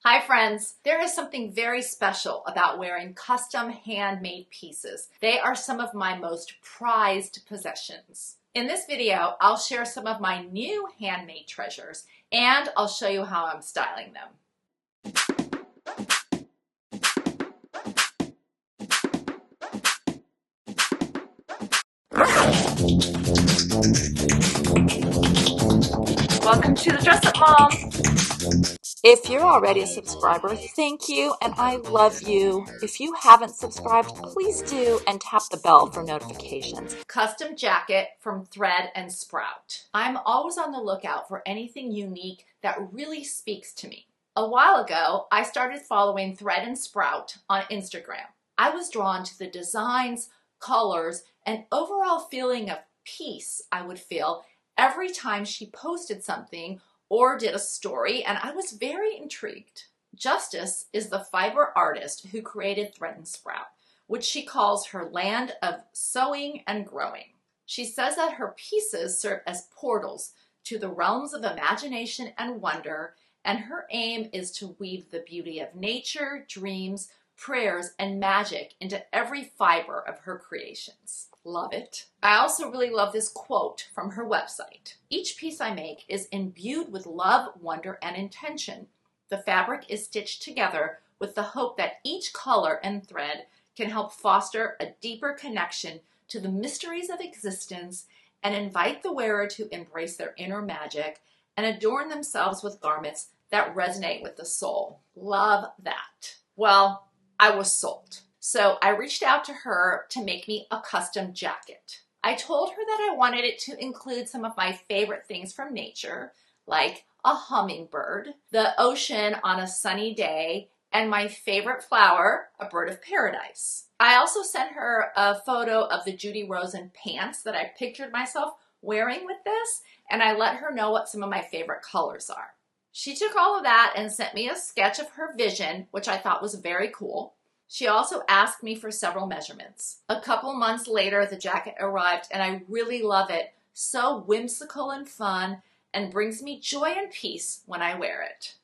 Hi friends, there is something very special about wearing custom handmade pieces. They are some of my most prized possessions. In this video, I'll share some of my new handmade treasures and I'll show you how I'm styling them. Welcome to the Dress Up Mom. If you're already a subscriber, thank you and I love you. If you haven't subscribed, please do and tap the bell for notifications. Custom jacket from Thread and Sprout. I'm always on the lookout for anything unique that really speaks to me. A while ago, I started following Thread and Sprout on Instagram. I was drawn to the designs, colors, and overall feeling of peace I would feel every time she posted something or did a story, and I was very intrigued. Justice is the fiber artist who created Thread and Sprout, which she calls her land of sewing and growing. She says that her pieces serve as portals to the realms of imagination and wonder, and her aim is to weave the beauty of nature, dreams, prayers, and magic into every fiber of her creations. Love it. I also really love this quote from her website. Each piece I make is imbued with love, wonder, and intention. The fabric is stitched together with the hope that each color and thread can help foster a deeper connection to the mysteries of existence and invite the wearer to embrace their inner magic and adorn themselves with garments that resonate with the soul. Love that. Well, I was sold. So I reached out to her to make me a custom jacket. I told her that I wanted it to include some of my favorite things from nature, like a hummingbird, the ocean on a sunny day, and my favorite flower, a bird of paradise. I also sent her a photo of the Judy Rosen pants that I pictured myself wearing with this, and I let her know what some of my favorite colors are. She took all of that and sent me a sketch of her vision, which I thought was very cool. She also asked me for several measurements. A couple months later, the jacket arrived and I really love it. So whimsical and fun and brings me joy and peace when I wear it.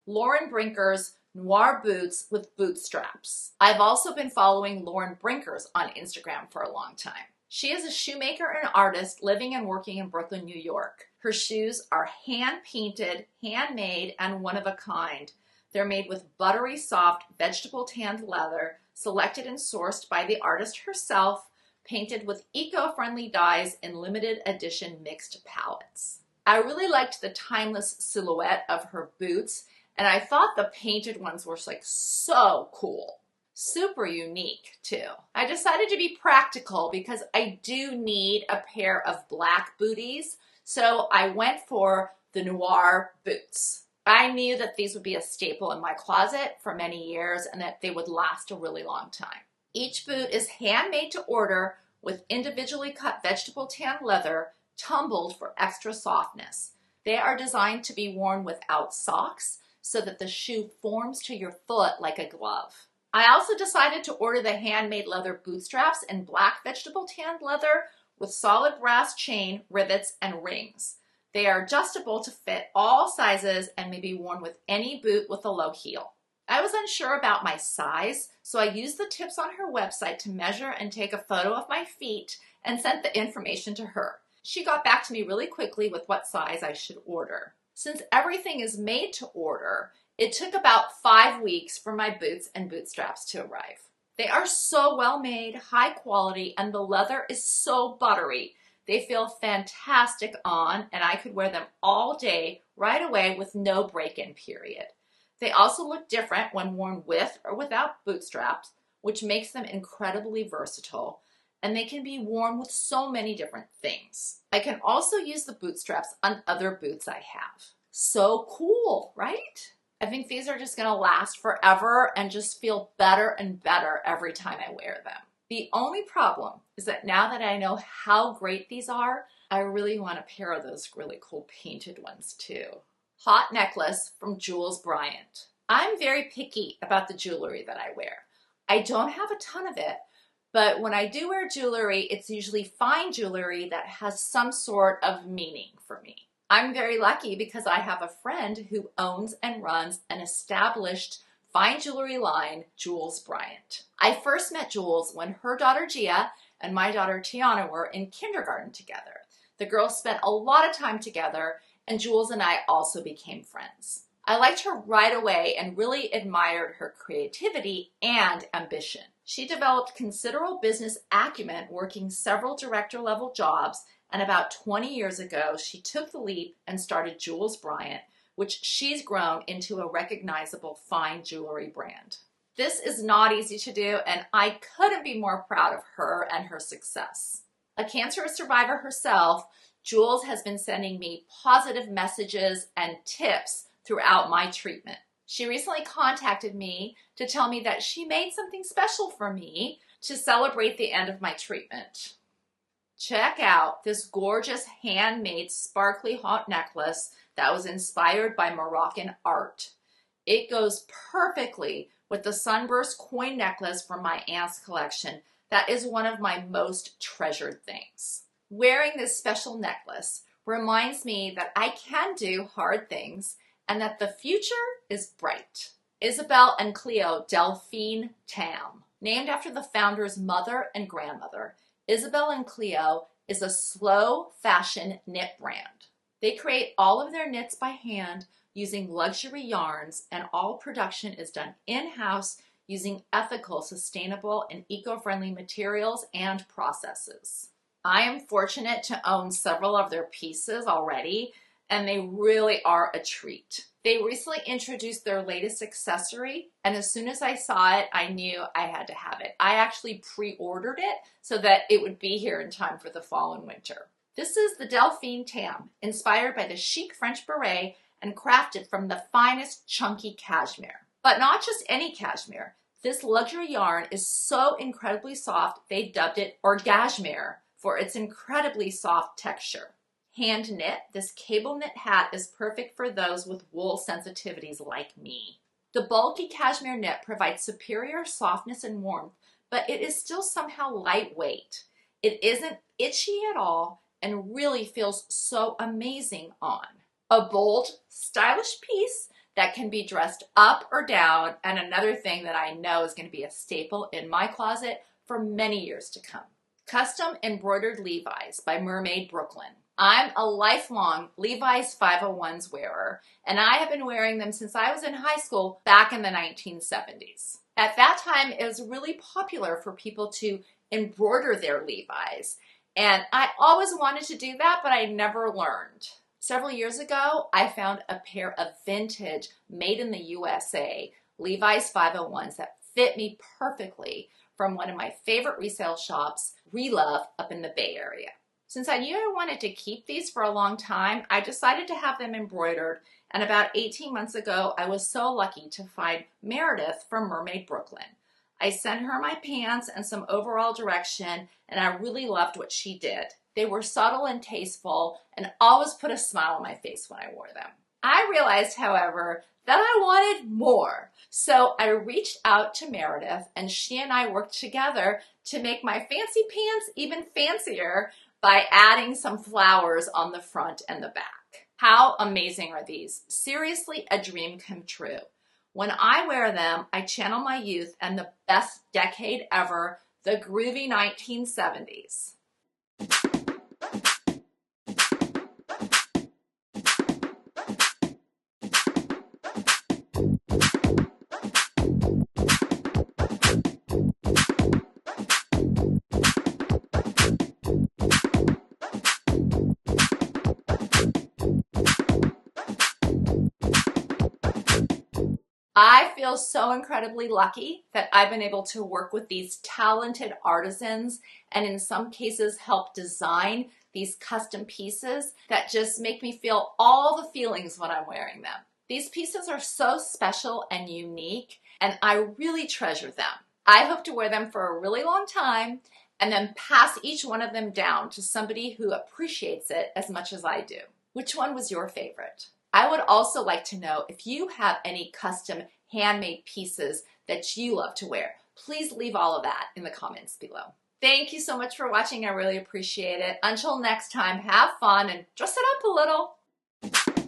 Lauren Brinkers Noir boots with boot straps. I've also been following Lauren Brinkers on Instagram for a long time. She is a shoemaker and artist living and working in Brooklyn, New York. Her shoes are hand-painted, handmade, and one of a kind. They're made with buttery soft vegetable tanned leather, selected and sourced by the artist herself, painted with eco-friendly dyes in limited edition mixed palettes. I really liked the timeless silhouette of her boots, and I thought the painted ones were like so cool. Super unique too. I decided to be practical because I do need a pair of black booties, so I went for the noir boots. I knew that these would be a staple in my closet for many years and that they would last a really long time. Each boot is handmade to order with individually cut vegetable tan leather, tumbled for extra softness. They are designed to be worn without socks, so that the shoe forms to your foot like a glove. I also decided to order the handmade leather bootstraps in black vegetable tanned leather with solid brass chain, rivets, and rings. They are adjustable to fit all sizes and may be worn with any boot with a low heel. I was unsure about my size, so I used the tips on her website to measure and take a photo of my feet and sent the information to her. She got back to me really quickly with what size I should order. Since everything is made to order, it took about 5 weeks for my boots and bootstraps to arrive. They are so well made, high quality, and the leather is so buttery. They feel fantastic on, and I could wear them all day right away with no break-in period. They also look different when worn with or without bootstraps, which makes them incredibly versatile, and they can be worn with so many different things. I can also use the bootstraps on other boots I have. So cool, right? I think these are just gonna last forever and just feel better and better every time I wear them. The only problem is that now that I know how great these are, I really want a pair of those really cool painted ones too. Hot necklace from Jules Bryant. I'm very picky about the jewelry that I wear. I don't have a ton of it, but when I do wear jewelry, it's usually fine jewelry that has some sort of meaning for me. I'm very lucky because I have a friend who owns and runs an established fine jewelry line, Jules Bryant. I first met Jules when her daughter Gia and my daughter Tiana were in kindergarten together. The girls spent a lot of time together, and Jules and I also became friends. I liked her right away and really admired her creativity and ambition. She developed considerable business acumen working several director-level jobs, and about 20 years ago, she took the leap and started Jules Bryant, which she's grown into a recognizable fine jewelry brand. This is not easy to do, and I couldn't be more proud of her and her success. A cancer survivor herself, Jules has been sending me positive messages and tips throughout my treatment. She recently contacted me to tell me that she made something special for me to celebrate the end of my treatment. Check out this gorgeous handmade sparkly hot necklace that was inspired by Moroccan art. It goes perfectly with the sunburst coin necklace from my aunt's collection. That is one of my most treasured things. Wearing this special necklace reminds me that I can do hard things and that the future is bright. Isabel and Cleo Delphine Tam. Named after the founder's mother and grandmother, Isabel and Cleo is a slow fashion knit brand. They create all of their knits by hand using luxury yarns, and all production is done in-house using ethical, sustainable, and eco-friendly materials and processes. I am fortunate to own several of their pieces already, and they really are a treat. They recently introduced their latest accessory, and as soon as I saw it, I knew I had to have it. I actually pre-ordered it so that it would be here in time for the fall and winter. This is the Delphine Tam, inspired by the chic French beret and crafted from the finest chunky cashmere. But not just any cashmere. This luxury yarn is so incredibly soft, they've dubbed it orgasmere for its incredibly soft texture. Hand knit, this cable knit hat is perfect for those with wool sensitivities like me. The bulky cashmere knit provides superior softness and warmth, but it is still somehow lightweight. It isn't itchy at all and really feels so amazing on. A bold, stylish piece that can be dressed up or down, and another thing that I know is going to be a staple in my closet for many years to come. Custom embroidered Levi's by Mermaid Brooklyn. I'm a lifelong Levi's 501s wearer, and I have been wearing them since I was in high school back in the 1970s. At that time, it was really popular for people to embroider their Levi's, and I always wanted to do that, but I never learned. Several years ago, I found a pair of vintage, made in the USA, Levi's 501s that fit me perfectly from one of my favorite resale shops, Relove, up in the Bay Area. Since I knew I wanted to keep these for a long time, I decided to have them embroidered, and about 18 months ago, I was so lucky to find Meredith from Mermaid Brooklyn. I sent her my pants and some overall direction, and I really loved what she did. They were subtle and tasteful, and always put a smile on my face when I wore them. I realized, however, that I wanted more. So I reached out to Meredith, and she and I worked together to make my fancy pants even fancier by adding some flowers on the front and the back. How amazing are these? Seriously, a dream come true. When I wear them, I channel my youth and the best decade ever, the groovy 1970s. I feel so incredibly lucky that I've been able to work with these talented artisans and in some cases help design these custom pieces that just make me feel all the feelings when I'm wearing them. These pieces are so special and unique, and I really treasure them. I hope to wear them for a really long time and then pass each one of them down to somebody who appreciates it as much as I do. Which one was your favorite? I would also like to know if you have any custom handmade pieces that you love to wear. Please leave all of that in the comments below. Thank you so much for watching. I really appreciate it. Until next time, have fun and dress it up a little.